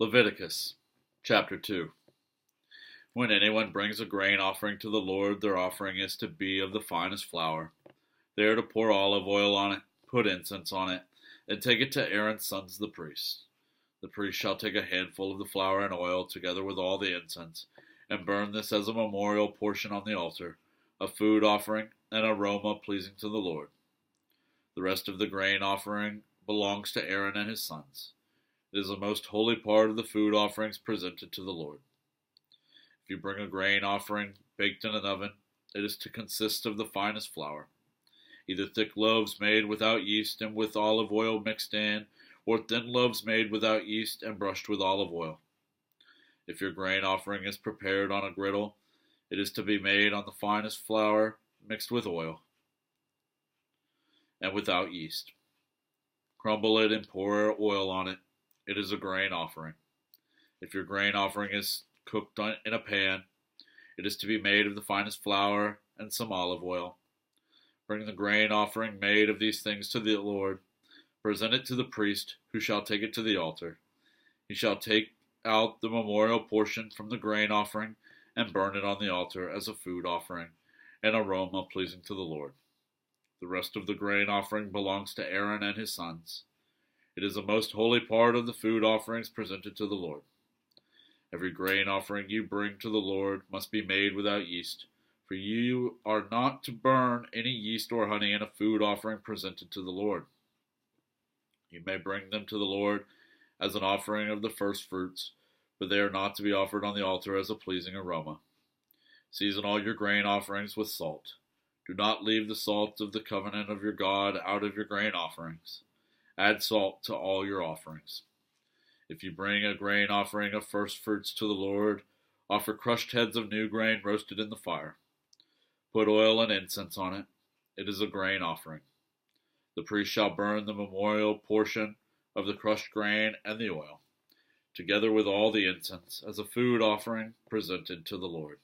Leviticus chapter 2. When anyone brings a grain offering to the Lord, their offering is to be of the finest flour. They are to pour olive oil on it, put incense on it, and take it to Aaron's sons the priests. The priest shall take a handful of the flour and oil, together with all the incense, and burn this as a memorial portion on the altar, a food offering, an aroma pleasing to the Lord. The rest of the grain offering belongs to Aaron and his sons. It is the most holy part of the food offerings presented to the Lord. If you bring a grain offering baked in an oven, it is to consist of the finest flour, either thick loaves made without yeast and with olive oil mixed in, or thin loaves made without yeast and brushed with olive oil. If your grain offering is prepared on a griddle, it is to be made on the finest flour mixed with oil and without yeast. Crumble it and pour oil on it. It is a grain offering. If your grain offering is cooked in a pan, it is to be made of the finest flour and some olive oil. Bring the grain offering made of these things to the Lord. Present it to the priest, who shall take it to the altar. He shall take out the memorial portion from the grain offering and burn it on the altar as a food offering, an aroma pleasing to the Lord. The rest of the grain offering belongs to Aaron and his sons. It is the most holy part of the food offerings presented to the Lord. Every grain offering you bring to the Lord must be made without yeast, for you are not to burn any yeast or honey in a food offering presented to the Lord. You may bring them to the Lord as an offering of the first fruits, but they are not to be offered on the altar as a pleasing aroma. Season all your grain offerings with salt. Do not leave the salt of the covenant of your God out of your grain offerings. Add salt to all your offerings. If you bring a grain offering of first fruits to the Lord, offer crushed heads of new grain roasted in the fire. Put oil and incense on it. It is a grain offering. The priest shall burn the memorial portion of the crushed grain and the oil, together with all the incense, as a food offering presented to the Lord.